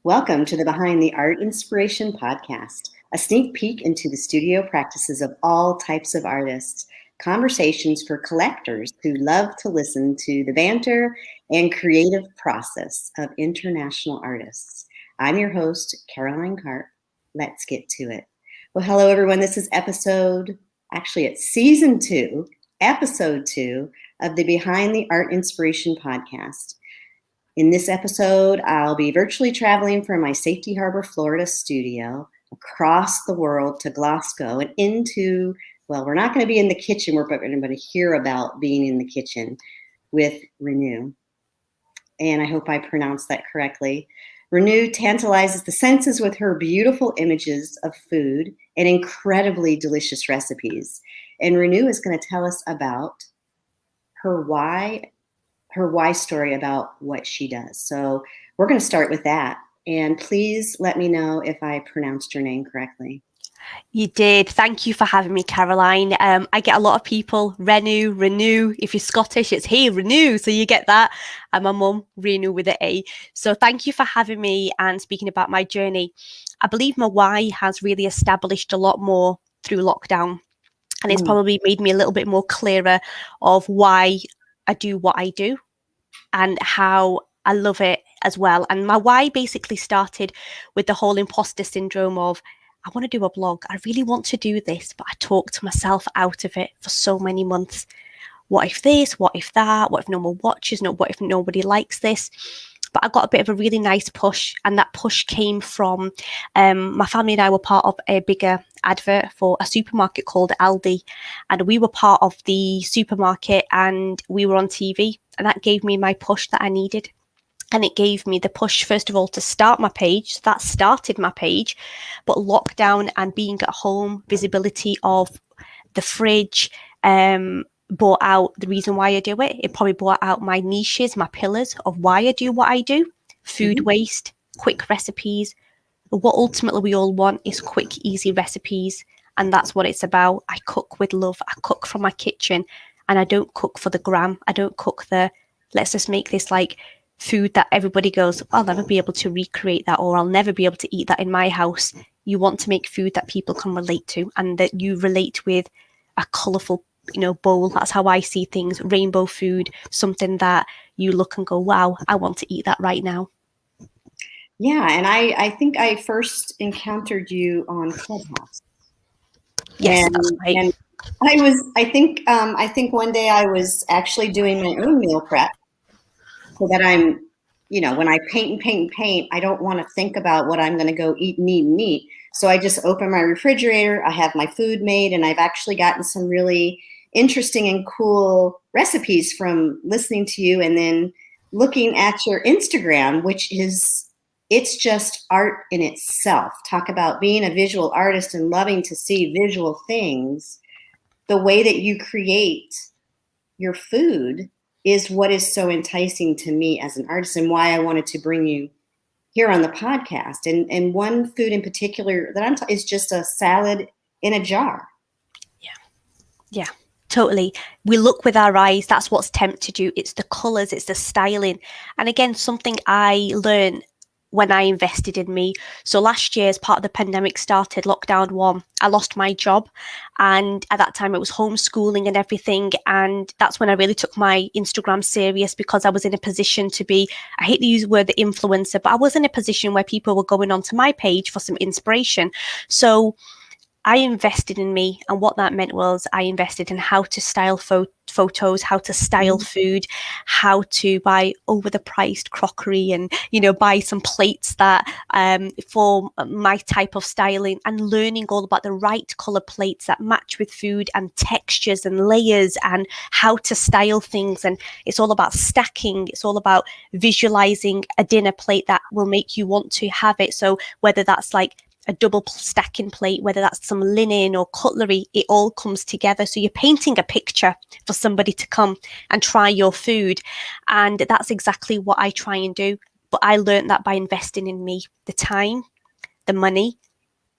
Welcome to the Behind the Art Inspiration podcast, a sneak peek into the studio practices of all types of artists, conversations for collectors who love to listen to the banter and creative process of international artists. I'm your host, Caroline Karp. Let's get to it. Well, hello, everyone. This is it's season 2, episode 2 of the Behind the Art Inspiration podcast. In this episode, I'll be virtually traveling from my Safety Harbor, Florida studio across the world to Glasgow and into, well, we're not going to be in the kitchen, we're going to hear about being in the kitchen with Renu. And I hope I pronounced that correctly. Renu tantalizes the senses with her beautiful images of food and incredibly delicious recipes. And Renu is going to tell us about her why story about what she does. So we're going to start with that. And please let me know if I pronounced your name correctly. You did. Thank you for having me, Caroline. I get a lot of people, Renu. If you're Scottish, it's hey, Renu. So you get that. And my mum, Renu with an A. So thank you for having me and speaking about my journey. I believe my why has really established a lot more through lockdown. And it's probably made me a little bit more clearer of why I do what I do and how I love it as well. And my why basically started with the whole imposter syndrome of, I want to do a blog. I really want to do this, but I talked myself out of it for so many months. What if this? What if that? What if no one watches? What if nobody likes this? But I got a bit of a really nice push, and that push came from my family and I were part of a bigger advert for a supermarket called Aldi, and we were part of the supermarket and we were on TV, and that gave me my push that I needed. And it gave me the push, first of all, to start my page. So that started my page. But lockdown and being at home, visibility of the fridge, brought out the reason why I do it. It probably brought out my niches, my pillars of why I do what I do. Food waste, quick recipes. What ultimately we all want is quick, easy recipes. And that's what it's about. I cook with love. I cook from my kitchen. And I don't cook for the gram. I don't cook let's just make this like food that everybody goes, I'll never be able to recreate that, or I'll never be able to eat that in my house. You want to make food that people can relate to and that you relate with a colourful, bowl. That's how I see things. Rainbow food, something that you look and go, wow, I want to eat that right now. Yeah, and I think I first encountered you on Clubhouse. Yes, that's right. And I think one day I was actually doing my own meal prep so that I'm, when I paint, I don't want to think about what I'm going to go eat. So I just open my refrigerator, I have my food made, and I've actually gotten some really interesting and cool recipes from listening to you and then looking at your Instagram, it's just art in itself. Talk about being a visual artist and loving to see visual things. The way that you create your food is what is so enticing to me as an artist and why I wanted to bring you here on the podcast. And one food in particular that is just a salad in a jar. Yeah, totally. We look with our eyes. That's what's tempted you. It's the colours, it's the styling. And again, something I learned when I invested in me. So last year, as part of the pandemic started, lockdown 1, I lost my job. And at that time, it was homeschooling and everything. And that's when I really took my Instagram serious, because I was in a position to be, I hate to use the word the influencer, but I was in a position where people were going onto my page for some inspiration. So I invested in me, and what that meant was I invested in how to style photos, how to style food, how to buy over-the-priced crockery and, buy some plates that for my type of styling, and learning all about the right colour plates that match with food and textures and layers and how to style things. And it's all about stacking. It's all about visualising a dinner plate that will make you want to have it. So whether that's like a double stacking plate, whether that's some linen or cutlery, it all comes together. So you're painting a picture for somebody to come and try your food. And that's exactly what I try and do. But I learned that by investing in me, the time, the money,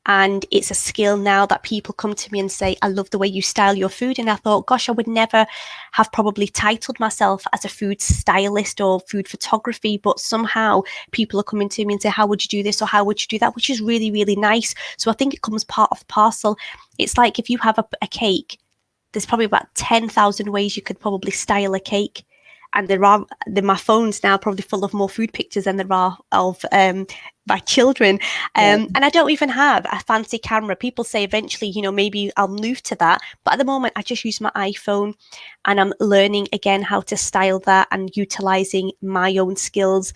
And it's a skill now that people come to me and say, I love the way you style your food. And I thought, gosh, I would never have probably titled myself as a food stylist or food photography, but somehow people are coming to me and say, how would you do this or how would you do that, which is really, really nice. So I think it comes part of the parcel. It's like if you have a cake, there's probably about 10,000 ways you could probably style a cake. And my phone's now probably full of more food pictures than there are of my children. And I don't even have a fancy camera. People say eventually, maybe I'll move to that. But at the moment, I just use my iPhone, and I'm learning again how to style that and utilizing my own skills.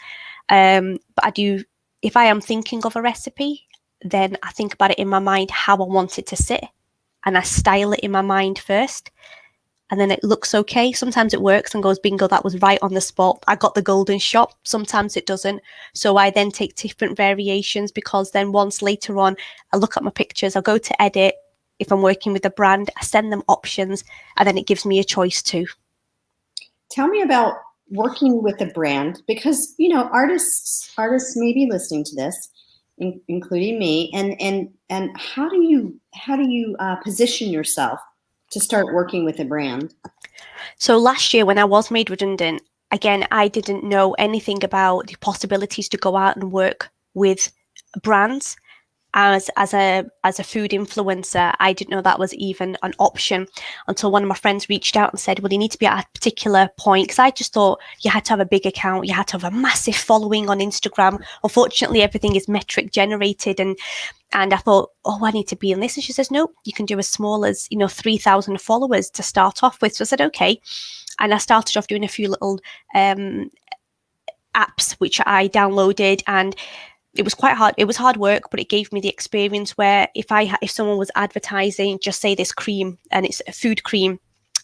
But I do, if I am thinking of a recipe, then I think about it in my mind, how I want it to sit. And I style it in my mind first. And then it looks okay. Sometimes it works and goes, bingo, that was right on the spot. I got the golden shot. Sometimes it doesn't. So I then take different variations, because then once later on, I look at my pictures, I'll go to edit. If I'm working with a brand, I send them options, and then it gives me a choice too. Tell me about working with a brand, because, artists may be listening to this, including me. And how do you position yourself to start working with a brand? So last year when I was made redundant, again, I didn't know anything about the possibilities to go out and work with brands. As a food influencer, I didn't know that was even an option until one of my friends reached out and said, well, you need to be at a particular point, because I just thought you had to have a big account, you had to have a massive following on Instagram. Unfortunately, everything is metric generated, and I thought, oh, I need to be in this. And she says, no, you can do as small as 3,000 followers to start off with. So I said, okay. And I started off doing a few little apps which I downloaded, and it was quite hard. It was hard work, but it gave me the experience where if someone was advertising, just say this cream, and it's a food cream,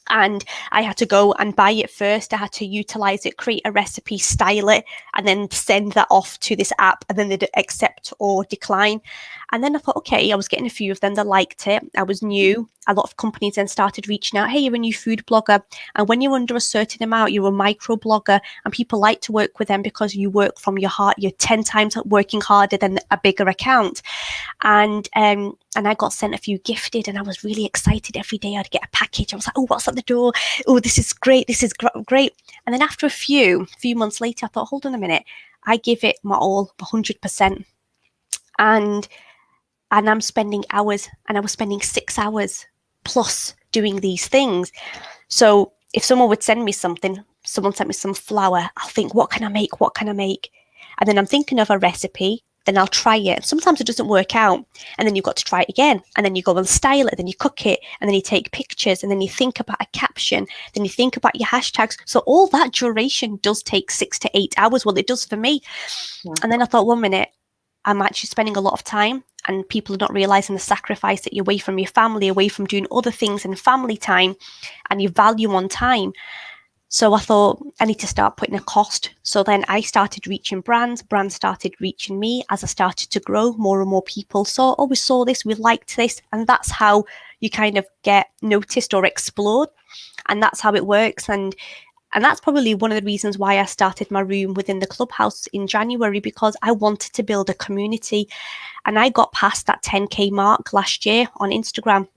and I had to go and buy it first. I had to utilize it, create a recipe, style it, and then send that off to this app, and then they'd accept or decline. And then I thought, okay, I was getting a few of them that liked it. I was new. A lot of companies then started reaching out, hey, you're a new food blogger. And when you're under a certain amount, you're a micro blogger, and people like to work with them because you work from your heart. You're 10 times working harder than a bigger account. And I got sent a few gifted, and I was really excited. Every day I'd get a package. I was like, oh, what's at the door? Oh, this is great. This is great. And then after a few months later, I thought, hold on a minute. I give it my all, 100%. And I'm spending hours, and I was spending 6 hours plus doing these things. So if someone would send me something, someone sent me some flour, I'll think, what can I make? And then I'm thinking of a recipe, then I'll try it. Sometimes it doesn't work out, and then you've got to try it again, and then you go and style it, then you cook it, and then you take pictures, and then you think about a caption, then you think about your hashtags. So all that duration does take 6 to 8 hours. Well, it does for me. Yeah. And then I thought, 1 minute, I'm actually spending a lot of time, and people are not realizing the sacrifice that you're away from your family, away from doing other things in family time, and your value on time. So I thought, I need to start putting a cost. So then I started reaching brands started reaching me as I started to grow. More and more people saw, oh, we saw this, we liked this. And that's how you kind of get noticed or explored. And that's how it works. And that's probably one of the reasons why I started my room within the clubhouse in January, because I wanted to build a community. And I got past that 10K mark last year on Instagram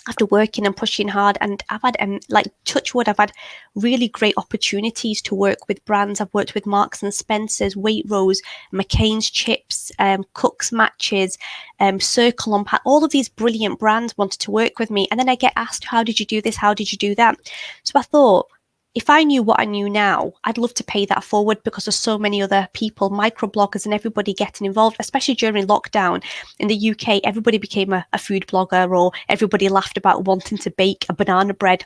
after working and pushing hard. And I've had, touch wood, I've had really great opportunities to work with brands. I've worked with Marks and Spencer's, Waitrose, McCain's Chips, Cook's Matches, Circle on Pat. All of these brilliant brands wanted to work with me. And then I get asked, how did you do this? How did you do that? So I thought, if I knew what I knew now, I'd love to pay that forward, because there's so many other people, microbloggers and everybody getting involved, especially during lockdown. In the UK, everybody became a food blogger, or everybody laughed about wanting to bake a banana bread.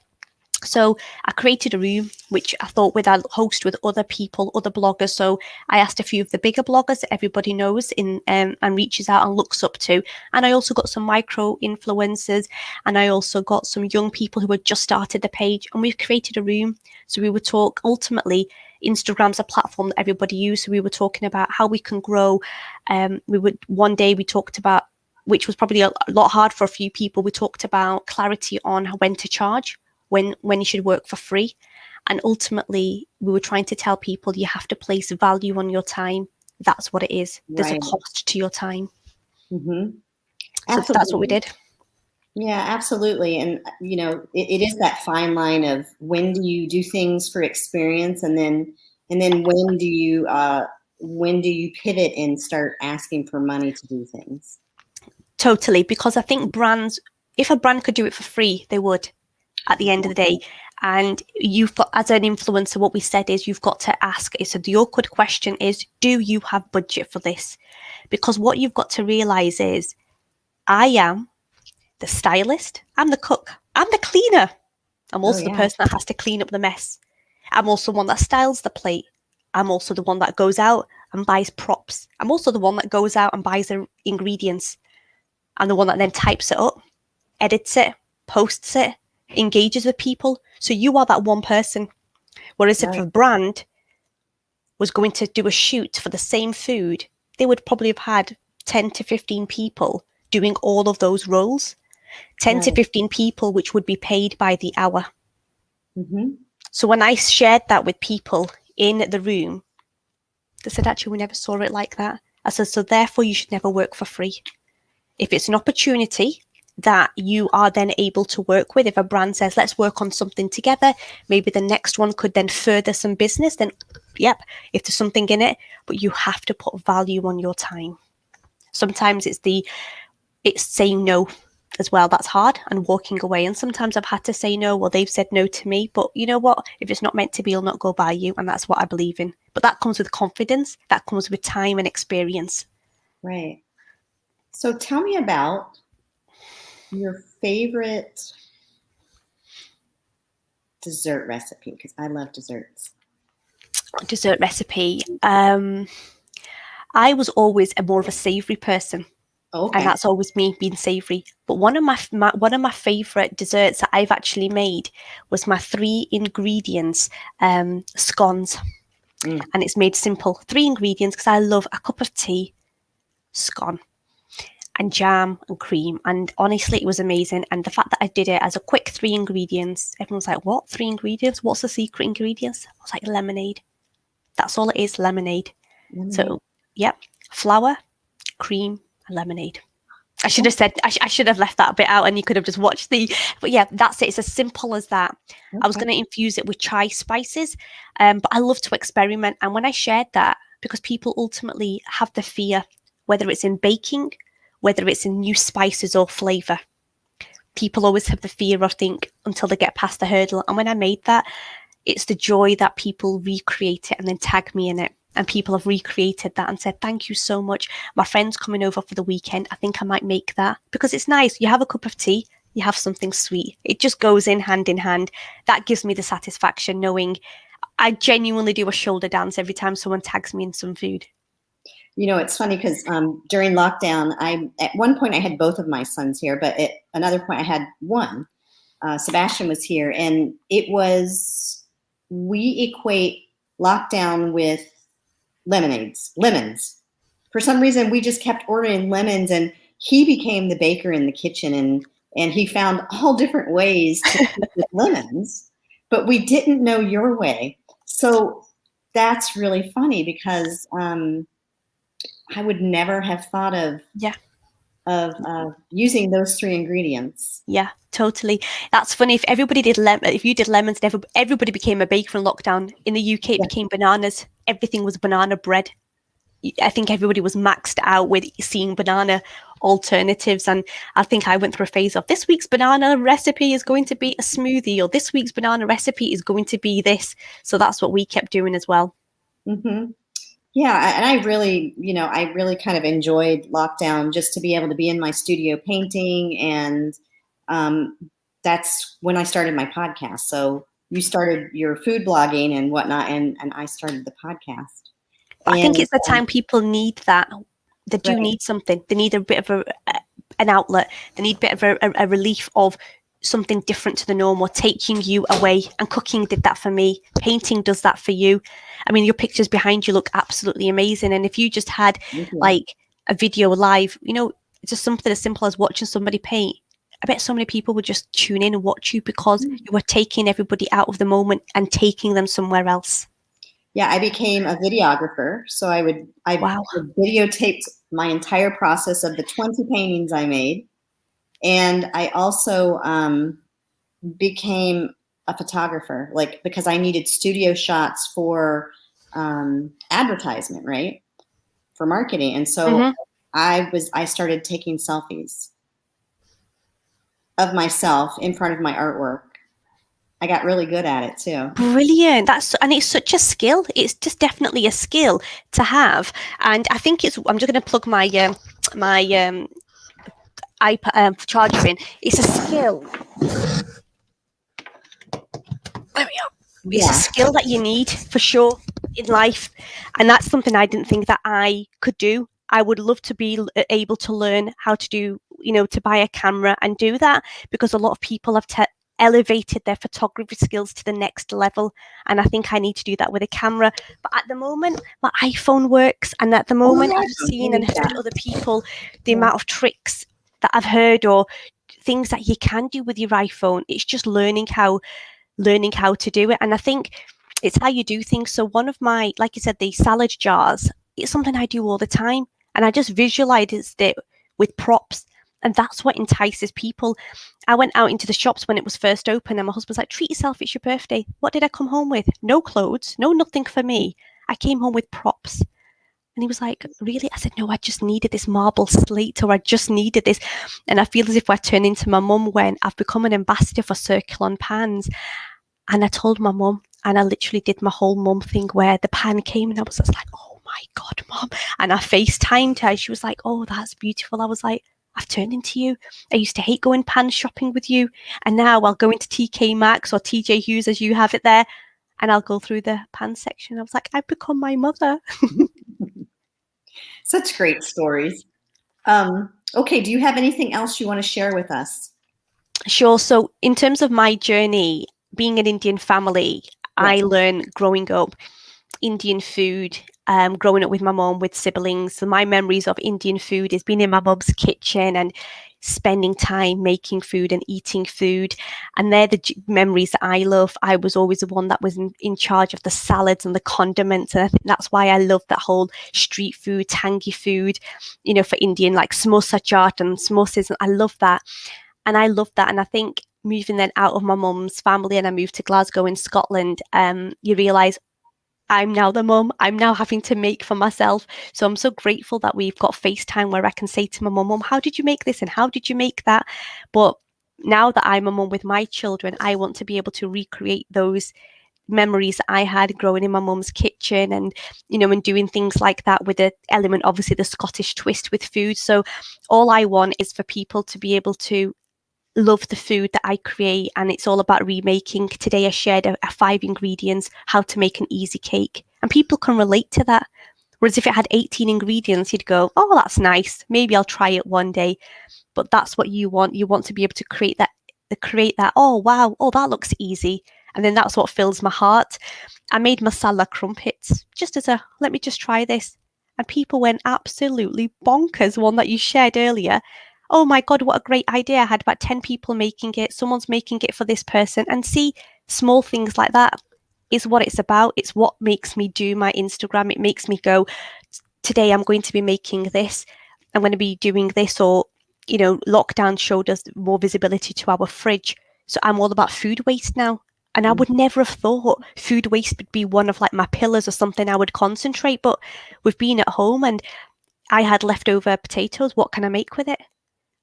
So I created a room, which I thought I'd host with other people, other bloggers. So I asked a few of the bigger bloggers that everybody knows and reaches out and looks up to. And I also got some micro influencers, and I also got some young people who had just started the page, and we've created a room. So we would talk, ultimately, Instagram's a platform that everybody uses. So we were talking about how we can grow. One day we talked about, which was probably a lot hard for a few people, we talked about clarity on when to charge, when you should work for free. And ultimately, we were trying to tell people you have to place value on your time. That's what it is. There's a cost to your time. Mm-hmm. So that's what we did. Yeah, absolutely. And, it is that fine line of when do you do things for experience, and then when do you pivot and start asking for money to do things? Totally, because I think brands, if a brand could do it for free, they would at the end of the day. And you've got, as an influencer, what we said is you've got to ask. So the awkward question is, do you have budget for this? Because what you've got to realize is, I am the stylist, I'm the cook, I'm the cleaner. I'm also the person that has to clean up the mess. I'm also the one that styles the plate. I'm also the one that goes out and buys props. I'm also the one that goes out and buys the ingredients. I'm the one that then types it up, edits it, posts it, engages with people. So you are that one person. Whereas if a brand was going to do a shoot for the same food, they would probably have had 10 to 15 people doing all of those roles. 10 to 15 people, which would be paid by the hour. Mm-hmm. So when I shared that with people in the room, they said, actually, we never saw it like that. I said, so therefore you should never work for free. If it's an opportunity that you are then able to work with, if a brand says, let's work on something together, maybe the next one could then further some business, then yep, if there's something in it, but you have to put value on your time. Sometimes it's saying no as well. That's hard, and walking away. And sometimes I've had to say no. Well, they've said no to me, but you know what? If it's not meant to be, it'll not go by you. And that's what I believe in. But that comes with confidence. That comes with time and experience. Right. So tell me about your favorite dessert recipe, because I love desserts. Dessert recipe. I was always more of a savoury person. Okay. And that's always me being savoury. But one of my favourite desserts that I've actually made was my 3 ingredients scones. And it's made simple. 3 ingredients, because I love a cup of tea, scone, and jam and cream. And honestly, it was amazing. And the fact that I did it as a quick 3 ingredients, everyone's like, what? 3 ingredients? What's the secret ingredients? I was like, lemonade. That's all it is, lemonade. So, yep, flour, cream, and lemonade. I should have said, I should have left that bit out and you could have just watched but yeah, that's it. It's as simple as that. Okay. I was going to infuse it with chai spices, but I love to experiment. And when I shared that, because people ultimately have the fear, whether it's in baking, whether it's in new spices or flavour, people always have the fear of think until they get past the hurdle. And when I made that, it's the joy that people recreate it and then tag me in it. And people have recreated that and said, thank you so much. My friend's coming over for the weekend. I think I might make that, because it's nice. You have a cup of tea, you have something sweet. It just goes in hand. That gives me the satisfaction knowing I genuinely do a shoulder dance every time someone tags me in some food. It's funny because during lockdown, at one point I had both of my sons here, but at another point I had one. Sebastian was here, and we equate lockdown with lemons. For some reason, we just kept ordering lemons, and he became the baker in the kitchen, and he found all different ways to cook with lemons, but we didn't know your way. So that's really funny, because I would never have thought of using those 3 ingredients. Yeah, totally. That's funny. If you did lemons, everybody became a baker in lockdown. In the UK, it became bananas. Everything was banana bread. I think everybody was maxed out with seeing banana alternatives. And I think I went through a phase of, this week's banana recipe is going to be a smoothie, or this week's banana recipe is going to be this. So that's what we kept doing as well. Mm-hmm. Yeah, and I really kind of enjoyed lockdown, just to be able to be in my studio painting, and that's when I started my podcast. So you started your food blogging and whatnot, and I started the podcast. I think it's the time people need that. They do need something. They need a bit of an outlet. They need a bit of a relief of something different to the norm, or taking you away. And cooking did that for me. Painting does that for you. I mean, your pictures behind you look absolutely amazing. And if you just had like a video live, just something as simple as watching somebody paint, I bet so many people would just tune in and watch you, because you were taking everybody out of the moment and taking them somewhere else. Yeah, I became a videographer. So I Wow. videotaped my entire process of the 20 paintings I made. And I also became a photographer, like, because I needed studio shots for advertisement, right? For marketing. And so I started taking selfies of myself in front of my artwork. I got really good at it too. Brilliant. And it's such a skill. It's just definitely a skill to have. And I think I'm just going to plug my iPad charger in. It's a skill. There we go. It's a skill that you need for sure in life. And that's something I didn't think that I could do. I would love to be able to learn how to do, to buy a camera and do that, because a lot of people have elevated their photography skills to the next level. And I think I need to do that with a camera. But at the moment, my iPhone works. And at the moment, I've seen and heard other people, the amount of tricks that I've heard or things that you can do with your iPhone. It's just learning how to do it. And I think it's how you do things. So one of my, like you said, the salad jars, it's something I do all the time. And I just visualized it with props. And that's what entices people. I went out into the shops when it was first open, and my husband's like, treat yourself, it's your birthday. What did I come home with? No clothes, no nothing for me. I came home with props. And he was like, really? I said, no, I just needed this marble slate, or I just needed this. And I feel as if I turn into my mum when I've become an ambassador for Circle Pans. And I told my mum, and I literally did my whole mum thing where the pan came, and I was just like, oh my God, Mum. And I FaceTimed her. She was like, oh, that's beautiful. I was like, I've turned into you. I used to hate going pan shopping with you. And now I'll go into TK Maxx or TJ Hughes, as you have it there, and I'll go through the pan section. I was like, I've become my mother. Such great stories. Okay, do you have anything else you want to share with us? Sure. So in terms of my journey, being an Indian family, I learned growing up Indian food, growing up with my mom, with siblings. So my memories of Indian food is being in my mum's kitchen and spending time making food and eating food. And they're the memories that I love. I was always the one that was in charge of the salads and the condiments. And I think that's why I love that whole street food, tangy food, for Indian, like samosa chaat and samosas. I love that. And I love that. And I think moving then out of my mum's family and I moved to Glasgow in Scotland, you realise I'm now the mum. I'm now having to make for myself. So I'm so grateful that we've got FaceTime where I can say to my mum, how did you make this? And how did you make that? But now that I'm a mum with my children, I want to be able to recreate those memories that I had growing in my mum's kitchen and, and doing things like that with the element, obviously the Scottish twist with food. So all I want is for people to be able to love the food that I create, and it's all about remaking. Today I shared a 5 ingredients, how to make an easy cake, and people can relate to that. Whereas if it had 18 ingredients, you'd go, oh, that's nice. Maybe I'll try it one day. But that's what you want. You want to be able to create that, oh, wow, oh, that looks easy. And then that's what fills my heart. I made masala crumpets just as let me just try this. And people went absolutely bonkers. One that you shared earlier. Oh my God, what a great idea. I had about 10 people making it. Someone's making it for this person. And see, small things like that is what it's about. It's what makes me do my Instagram. It makes me go, today I'm going to be making this. I'm going to be doing this. Or, lockdown showed us more visibility to our fridge. So I'm all about food waste now. And I would never have thought food waste would be one of like my pillars or something I would concentrate. But we've been at home and I had leftover potatoes. What can I make with it?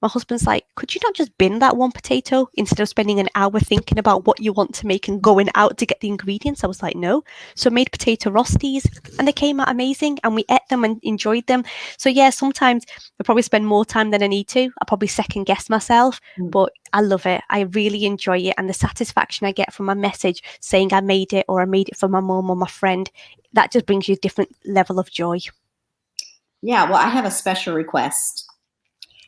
My husband's like, could you not just bin that one potato instead of spending an hour thinking about what you want to make and going out to get the ingredients? I was like, no. So I made potato rosties and they came out amazing and we ate them and enjoyed them. So yeah, sometimes I probably spend more time than I need to. I probably second guess myself, but I love it. I really enjoy it. And the satisfaction I get from my message saying I made it or I made it for my mom or my friend, that just brings you a different level of joy. Yeah, well, I have a special request.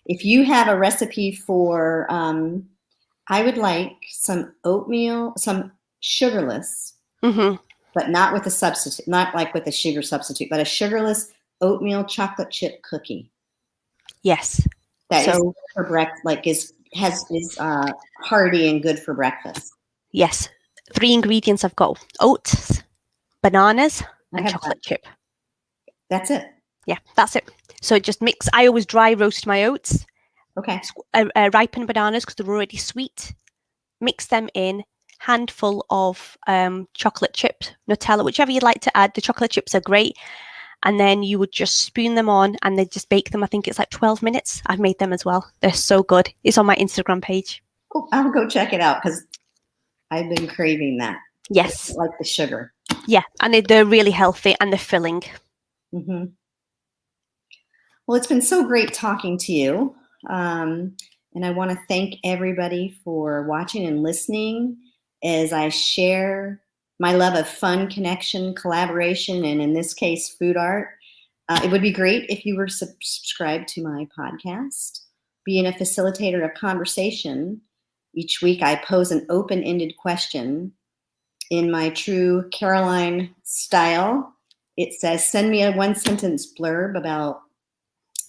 If you have a recipe for, I would like some oatmeal, some sugarless, but not with a substitute, not like with a sugar substitute, but a sugarless oatmeal chocolate chip cookie. Yes. That is for breakfast, like is hearty and good for breakfast. Yes. 3 ingredients I've got: oats, bananas, and have chocolate that. chip. That's it. Yeah, that's it. So just mix. I always dry roast my oats. Okay. Ripen bananas because they're already sweet. Mix them in. Handful of chocolate chips, Nutella, whichever you'd like to add. The chocolate chips are great. And then you would just spoon them on and then just bake them. I think it's like 12 minutes. I've made them as well. They're so good. It's on my Instagram page. Oh, I'll go check it out because I've been craving that. Yes. I like the sugar. Yeah, and they're really healthy and they're filling. Mm-hmm. Well, it's been so great talking to you. And I want to thank everybody for watching and listening as I share my love of fun, connection, collaboration, and in this case, food art. It would be great if you were subscribed to my podcast. Being a facilitator of conversation, each week I pose an open-ended question in my true Caroline style. It says, send me a one-sentence blurb about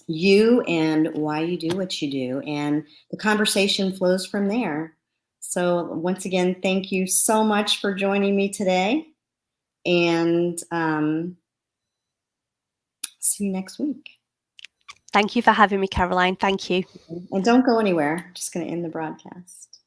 you and why you do what you do. And the conversation flows from there. So once again, thank you so much for joining me today. And see you next week. Thank you for having me, Caroline. Thank you. And don't go anywhere. I'm just going to end the broadcast.